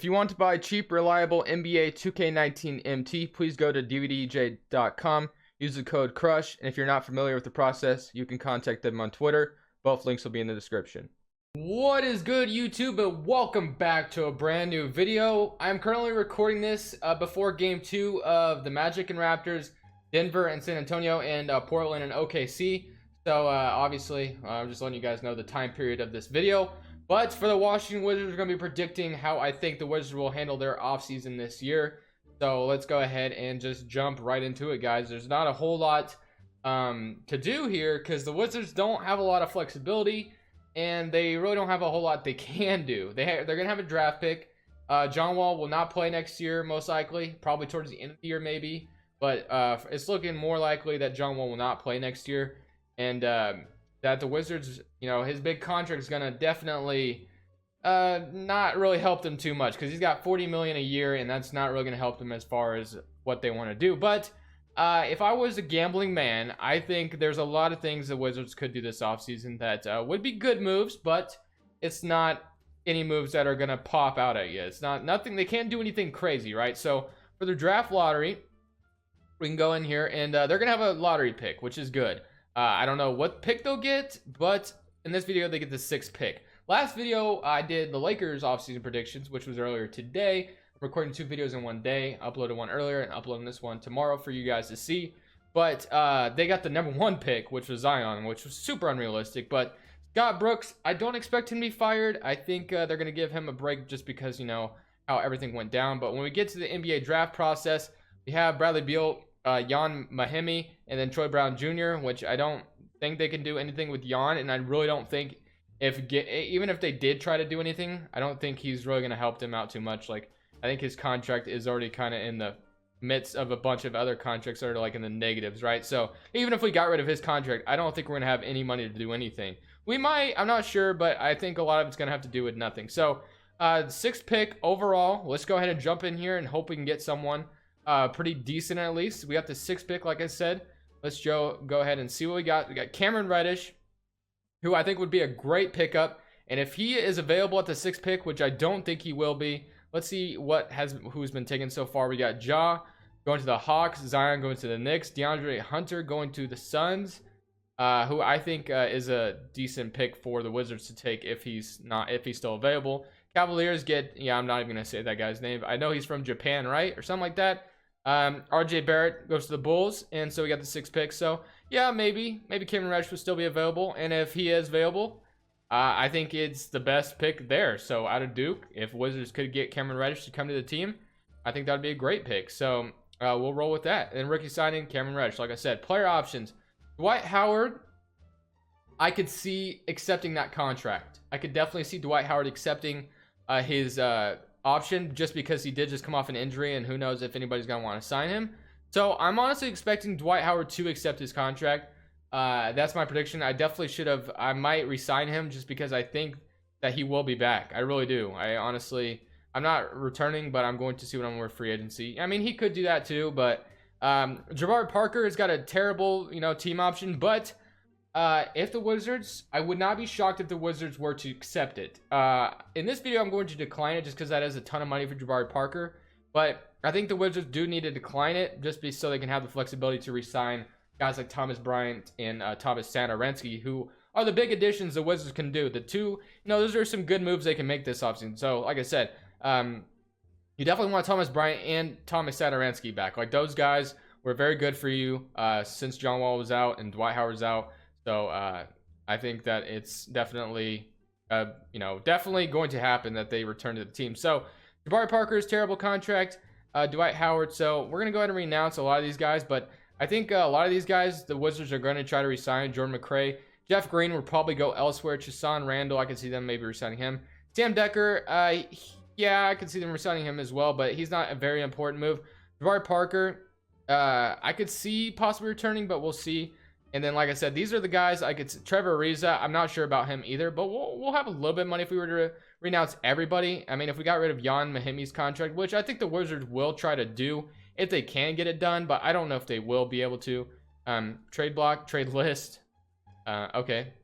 If you want to buy cheap, reliable NBA 2K19 MT, please go to dvdj.com, use the code CRUSH, and if you're not familiar with the process, you can contact them on Twitter. Both links will be in the description. What is good, YouTube, and welcome back to a brand new video. I'm currently recording this before Game 2 of the Magic and Raptors, Denver and San Antonio, and Portland and OKC. So obviously, I'm just letting you guys know the time period of this video. But for the Washington Wizards, we're going to be predicting how I think the Wizards will handle their offseason this year. So let's go ahead and just jump right into it, guys. There's not a whole lot to do here because the Wizards don't have a lot of flexibility, and they really don't have a whole lot they can do. They're going to have a draft pick. John Wall will not play next year, most likely. Probably towards the end of the year, maybe. But it's looking more likely that John Wall will not play next year. And that the Wizards, you know, his big contract is going to definitely not really help them too much because he's got $40 million a year, and that's not really going to help them as far as what they want to do. But if I was a gambling man, I think there's a lot of things the Wizards could do this offseason that would be good moves, but it's not any moves that are going to pop out at you. It's nothing. They can't do anything crazy, right? So for the draft lottery, we can go in here, and they're going to have a lottery pick, which is good. I don't know what pick they'll get, but in this video, they get the 6th pick. Last video, I did the Lakers offseason predictions, which was earlier today. I'm recording 2 videos in one day. I uploaded one earlier and uploading this one tomorrow for you guys to see. But they got the number 1 pick, which was Zion, which was super unrealistic. But Scott Brooks, I don't expect him to be fired. I think they're going to give him a break just because, you know, how everything went down. But when we get to the NBA draft process, we have Bradley Beal, Jan Mahimi, and then Troy Brown Jr., which I don't think they can do anything with Jan, and I really don't think even if they did try to do anything, I don't think he's really going to help them out too much. Like, I think his contract is already kind of in the midst of a bunch of other contracts that are like in the negatives, right? So even if we got rid of his contract, I don't think we're going to have any money to do anything. We might, I'm not sure, but I think a lot of it's going to have to do with nothing. So 6th pick overall. Let's go ahead and jump in here and hope we can get someone pretty decent at least. We got the 6th pick, like I said. Let's go ahead and see what we got. We got Cameron Reddish, who I think would be a great pickup. And if he is available at the 6th pick, which I don't think he will be, let's see who's been taken so far. We got Ja going to the Hawks, Zion going to the Knicks, DeAndre Hunter going to the Suns, who I think is a decent pick for the Wizards to take if he's still available. Cavaliers get, yeah, I'm not even gonna say that guy's name. I know he's from Japan, right, or something like that. RJ Barrett goes to the Bulls, and so we got the 6th pick. So yeah, maybe Cameron Reddish will still be available, and if he is available, I think it's the best pick there. So out of Duke, if Wizards could get Cameron Reddish to come to the team, I think that would be a great pick. So we'll roll with that. And rookie signing, Cameron Reddish. Like I said, player options, Dwight Howard. I could see accepting that contract. I could definitely see Dwight Howard accepting his option just because he did just come off an injury, and who knows if anybody's gonna want to sign him. So I'm honestly expecting Dwight Howard to accept his contract. That's my prediction. I might re-sign him just because I think that he will be back. I really do. I'm not returning, but I'm going to see what I'm worth free agency. I mean, he could do that too, but Jabari Parker has got a terrible, you know, team option. But if the Wizards, I would not be shocked if the Wizards were to accept it. In this video, I'm going to decline it just because that is a ton of money for Jabari Parker. But I think the Wizards do need to decline it just so they can have the flexibility to re-sign guys like Thomas Bryant and Thomas Satoransky, who are the big additions the Wizards can do. The two, you know, those are some good moves they can make this offseason. So, like I said, you definitely want Thomas Bryant and Thomas Satoransky back. Like, those guys were very good for you since John Wall was out and Dwight Howard was out. So I think that it's definitely, definitely going to happen that they return to the team. So Jabari Parker's terrible contract, Dwight Howard. So we're gonna go ahead and renounce a lot of these guys, but I think a lot of these guys, the Wizards are going to try to resign. Jordan McRae, Jeff Green will probably go elsewhere. Chasan Randall, I can see them maybe resigning him. Sam Decker, yeah, I can see them resigning him as well, but he's not a very important move. Jabari Parker, I could see possibly returning, but we'll see. And then, like I said, these are the guys I could. Trevor Ariza, I'm not sure about him either, but we'll have a little bit of money if we were to renounce everybody. I mean, if we got rid of Jan Mahimi's contract, which I think the Wizards will try to do if they can get it done, but I don't know if they will be able to. Trade block, trade list. Okay.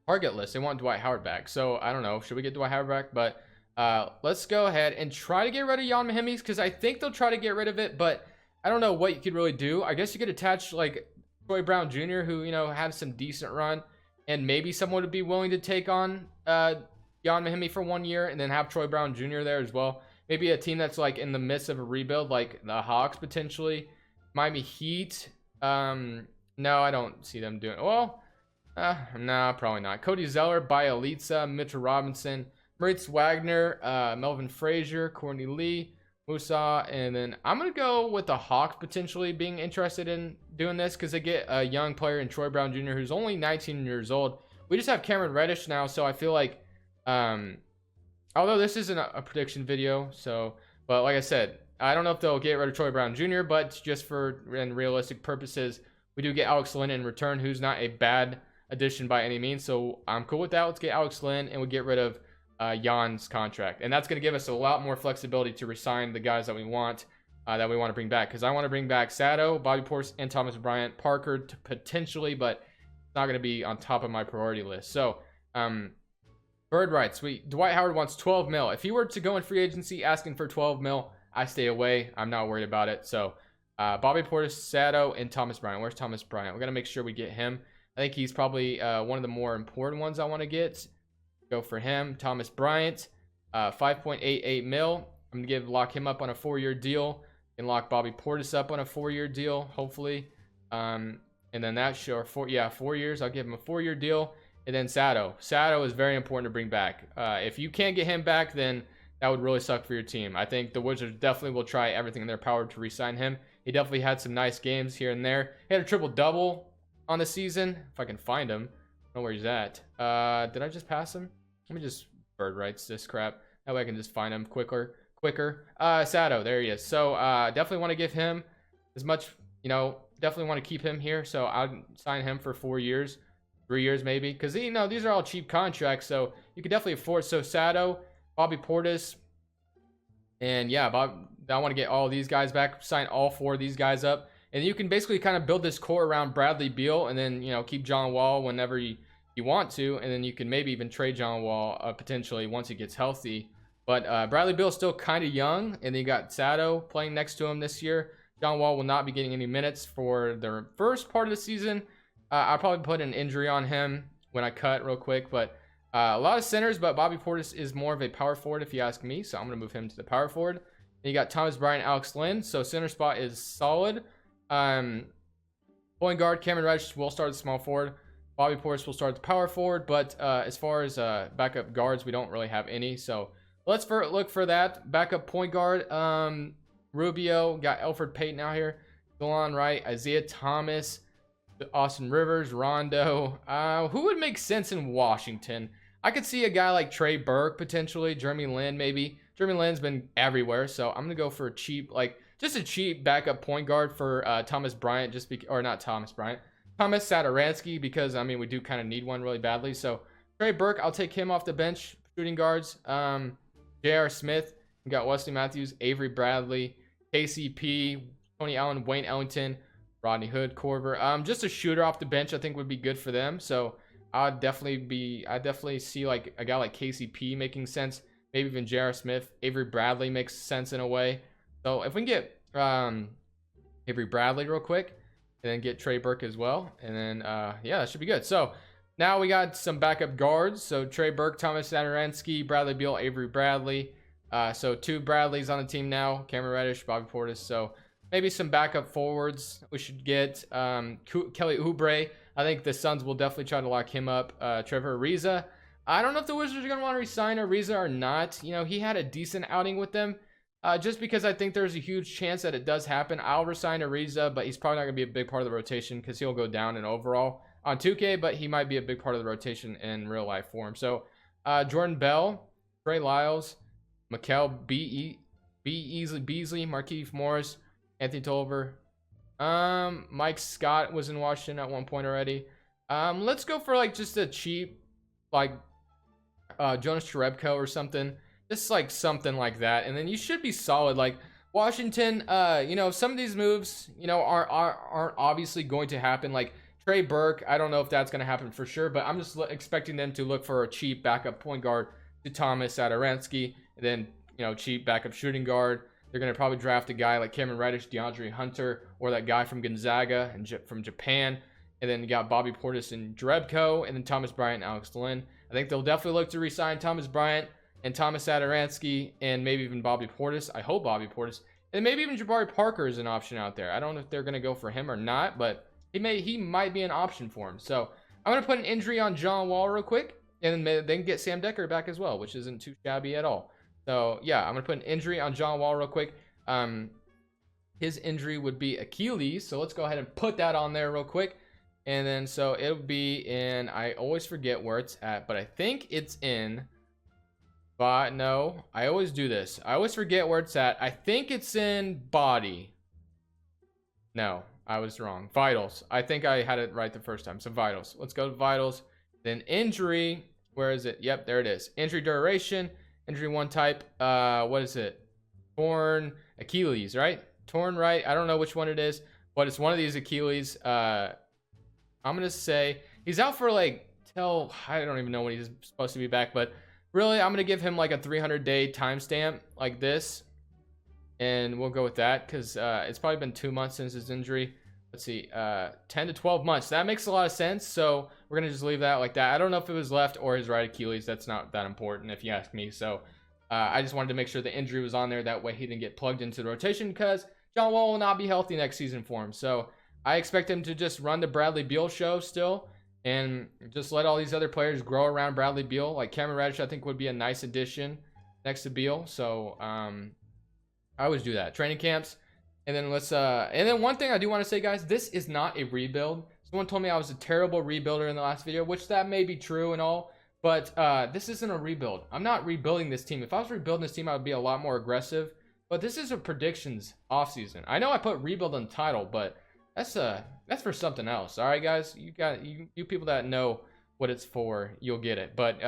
Target list. They want Dwight Howard back, so I don't know. Should we get Dwight Howard back? But Let's go ahead and try to get rid of Jan Mahimi, because I think they'll try to get rid of it, but I don't know what you could really do. I guess you could attach like Troy Brown Jr., who, you know, had some decent run, and maybe someone would be willing to take on Jan Mahimi for 1 year, and then have Troy Brown Jr. there as well. Maybe a team that's like in the midst of a rebuild, like the Hawks potentially, Miami Heat. No, I don't see them doing well. Nah, probably not. Cody Zeller, Bielitsa, Mitchell Robinson, Moritz Wagner, Melvin Frazier, Courtney Lee, Musa, and then I'm gonna go with the Hawks potentially being interested in doing this, because they get a young player in Troy Brown Jr. who's only 19 years old. We just have Cameron Reddish now, so I feel like, although this isn't a prediction video, but like I said, I don't know if they'll get rid of Troy Brown Jr., but just for realistic purposes, we do get Alex Lynn in return, who's not a bad addition by any means. So I'm cool with that. Let's get Alex Lynn, and we get rid of Jan's contract, and that's going to give us a lot more flexibility to resign the guys that we want to bring back, because I want to bring back Sato, Bobby Portis, and Thomas Bryant, Parker potentially, but it's not going to be on top of my priority list. So bird rights, Dwight Howard wants 12 mil. If he were to go in free agency asking for 12 mil, I stay away. I'm not worried about it. So Bobby Portis, Sato, and Thomas Bryant. Where's Thomas Bryant? We're going to make sure we get him. I think he's probably one of the more important ones I want to get. Go for him. Thomas Bryant, 5.88 mil. I'm going to lock him up on a 4-year deal, and lock Bobby Portis up on a 4-year deal, hopefully. And then that 4 years. I'll give him a 4-year deal. And then Sato. Sato is very important to bring back. If you can't get him back, then that would really suck for your team. I think the Wizards definitely will try everything in their power to re-sign him. He definitely had some nice games here and there. He had a triple-double on the season, if I can find him. I don't know where he's at. Did I just pass him? Let me just bird rights this crap. That way I can just find him quicker. Sato, there he is. So definitely want to give him as much, definitely want to keep him here. So I'll sign him for 4 years, 3 years maybe, because these are all cheap contracts, so you could definitely afford. So Sato, Bobby Portis, and yeah, I want to get all these guys back, sign all 4 of these guys up, and you can basically kind of build this core around Bradley Beal, and then keep John Wall whenever you want to, and then you can maybe even trade John Wall potentially once he gets healthy. But Bradley Beal is still kind of young, and then you got Sato playing next to him this year. John Wall will not be getting any minutes for the first part of the season. I'll probably put an injury on him when I cut real quick, but a lot of centers, but Bobby Portis is more of a power forward if you ask me, so I'm going to move him to the power forward. And you got Thomas Bryant, Alex Lynn, so center spot is solid. Point guard, Cameron Reddish will start at small forward. Bobby Portis will start at the power forward, but as far as backup guards, we don't really have any, so let's look for that. Backup point guard, Rubio, got Elfrid Payton out here. Delon Wright, Isaiah Thomas, Austin Rivers, Rondo. Who would make sense in Washington? I could see a guy like Trey Burke potentially, Jeremy Lin maybe. Jeremy Lin's been everywhere, so I'm gonna go for a cheap, just a cheap backup point guard for Thomas Bryant, Thomas Satoransky, because we do kind of need one really badly. So Trey Burke, I'll take him off the bench. Shooting guards, J.R. Smith, we got Wesley Matthews, Avery Bradley, KCP, Tony Allen, Wayne Ellington, Rodney Hood, Corver. Just a shooter off the bench I think would be good for them. So I definitely see like a guy like KCP making sense. Maybe even J.R. Smith. Avery Bradley makes sense in a way. So if we can get Avery Bradley real quick, and then get Trey Burke as well, and then yeah, that should be good. So now we got some backup guards. So Trey Burke, Thomas Satoransky, Bradley Beal, Avery Bradley. So 2 Bradleys on the team now. Cameron Reddish, Bobby Portis. So maybe some backup forwards we should get. Kelly Oubre. I think the Suns will definitely try to lock him up. Trevor Ariza. I don't know if the Wizards are going to want to re-sign Ariza or not. He had a decent outing with them. Just because I think there's a huge chance that it does happen. I'll resign Ariza, but he's probably not going to be a big part of the rotation because he'll go down in overall on 2K, but he might be a big part of the rotation in real life form. So Jordan Bell, Trey Lyles, Mikal Beasley, Markieff Morris, Anthony Tolliver. Mike Scott was in Washington at one point already. Let's go for just a cheap Jonas Jerebko or something. Just something like that, and then you should be solid. Washington, some of these moves, aren't obviously going to happen. Trey Burke, I don't know if that's going to happen for sure, but I'm just expecting them to look for a cheap backup point guard to Thomas Satoransky, And then, cheap backup shooting guard. They're going to probably draft a guy like Cameron Reddish, DeAndre Hunter, or that guy from Gonzaga and from Japan. And then you got Bobby Portis and Drebko, and then Thomas Bryant and Alex Lynn. I think they'll definitely look to re-sign Thomas Bryant and Thomas Satoransky, and maybe even Bobby Portis. I hope Bobby Portis. And maybe even Jabari Parker is an option out there. I don't know if they're going to go for him or not, but he might be an option for him. So I'm going to put an injury on John Wall real quick, and then they can get Sam Dekker back as well, which isn't too shabby at all. So yeah, I'm going to put an injury on John Wall real quick. His injury would be Achilles, so let's go ahead and put that on there real quick. And then so it'll be in, I always forget where it's at, but I think it's in, but no, I always do this. I always forget where it's at. I think it's in body. No, I was wrong. Vitals. I think I had it right the first time. So vitals. Let's go to vitals. Then injury. Where is it? Yep, there it is. Injury duration. Injury one type. What is it? Torn Achilles, right? Torn right. I don't know which one it is, but it's one of these Achilles. I'm going to say he's out for like till, I don't even know when he's supposed to be back, but really I'm going to give him like a 300-day timestamp like this. And we'll go with that because it's probably been 2 months since his injury. Let's see, 10 to 12 months. That makes a lot of sense. So we're going to just leave that like that. I don't know if it was left or his right Achilles. That's not that important if you ask me. So I just wanted to make sure the injury was on there. That way he didn't get plugged into the rotation because John Wall will not be healthy next season for him. So I expect him to just run the Bradley Beal show still and just let all these other players grow around Bradley Beal. Like Cameron Reddish, I think would be a nice addition next to Beal. So I always do that. Training camps. And then and then one thing I do want to say, guys, this is not a rebuild. Someone told me I was a terrible rebuilder in the last video, which that may be true and all, but this isn't a rebuild. I'm not rebuilding this team. If I was rebuilding this team, I would be a lot more aggressive, but this is a predictions offseason. I know I put rebuild on the title, but that's for something else. All right, guys, you people that know what it's for, you'll get it. But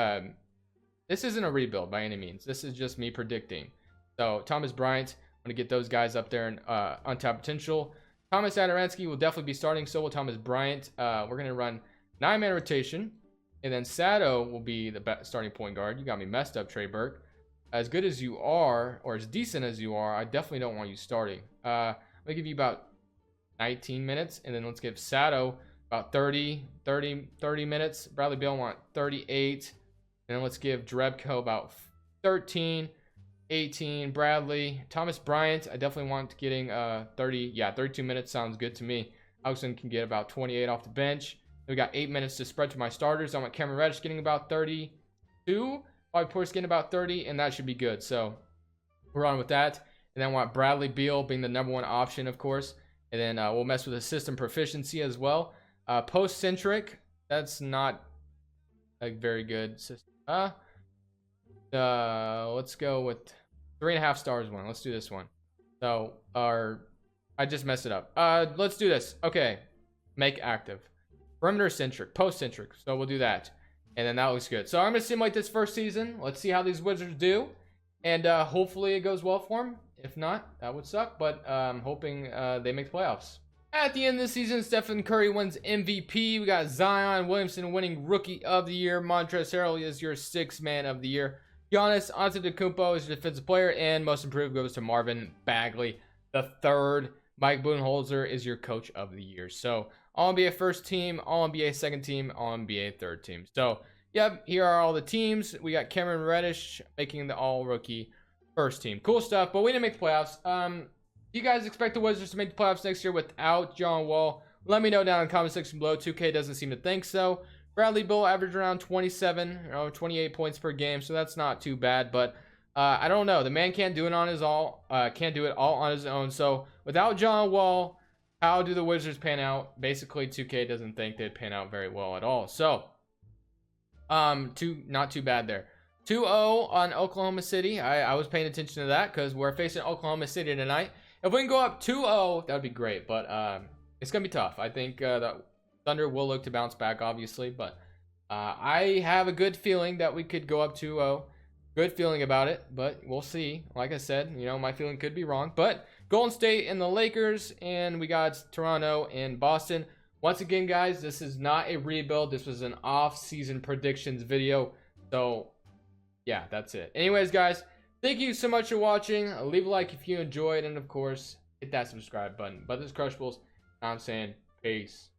this isn't a rebuild by any means. This is just me predicting. So Thomas Bryant, I'm gonna get those guys up there and untapped potential. Thomas Satoransky will definitely be starting. So will Thomas Bryant. We're gonna run 9-man rotation, and then Sato will be the starting point guard. You got me messed up, Trey Burke. As good as you are, or as decent as you are, I definitely don't want you starting. I'm gonna give you about 19 minutes, and then let's give Sato about 30 minutes. Bradley Beal want 38, and then let's give Drebko about 13, 18. Bradley, Thomas Bryant, I definitely want getting 32 minutes sounds good to me. Alex can get about 28 off the bench. Then we got 8 minutes to spread to my starters. I want Cameron Reddish getting about 32, Bobby Portis getting about 30, and that should be good. So we're on with that. And then I want Bradley Beal being the number one option, of course. And then we'll mess with the system proficiency as well. Post-centric, that's not a very good system. Let's go with 3.5 stars one. Let's do this one. So I just messed it up. Let's do this. Okay, make active. Perimeter-centric, post-centric. So we'll do that. And then that looks good. So I'm going to simulate this first season. Let's see how these Wizards do. And hopefully it goes well for them. If not, that would suck, but I'm hoping they make the playoffs. At the end of the season, Stephen Curry wins MVP. We got Zion Williamson winning Rookie of the Year. Montrezl Harrell is your 6th Man of the Year. Giannis Antetokounmpo is your defensive player, and most improved goes to Marvin Bagley the 3rd. Mike Budenholzer is your Coach of the Year. So All NBA first team, All NBA second team, All NBA third team. So yep, here are all the teams. We got Cameron Reddish making the All Rookie first team. Cool stuff, but we didn't make the playoffs. Do you guys expect the Wizards to make the playoffs next year without John Wall? Let me know down in the comment section below. 2K doesn't seem to think so. Bradley Beal averaged around 28 points per game, so that's not too bad. But I don't know. The man can't do it on his can't do it all on his own. So without John Wall, how do the Wizards pan out? Basically, 2K doesn't think they'd pan out very well at all. So not too bad there. 2-0 on Oklahoma City. I was paying attention to that because we're facing Oklahoma City tonight. If we can go up 2-0, that would be great. But it's going to be tough. I think the Thunder will look to bounce back, obviously. But I have a good feeling that we could go up 2-0. Good feeling about it, but we'll see. Like I said, my feeling could be wrong. But Golden State and the Lakers, and we got Toronto and Boston. Once again, guys, this is not a rebuild. This was an off-season predictions video. So yeah, that's it. Anyways, guys, Thank you so much for watching. Leave a like if you enjoyed, and of course, hit that subscribe button. But this is Crushables. I'm saying peace.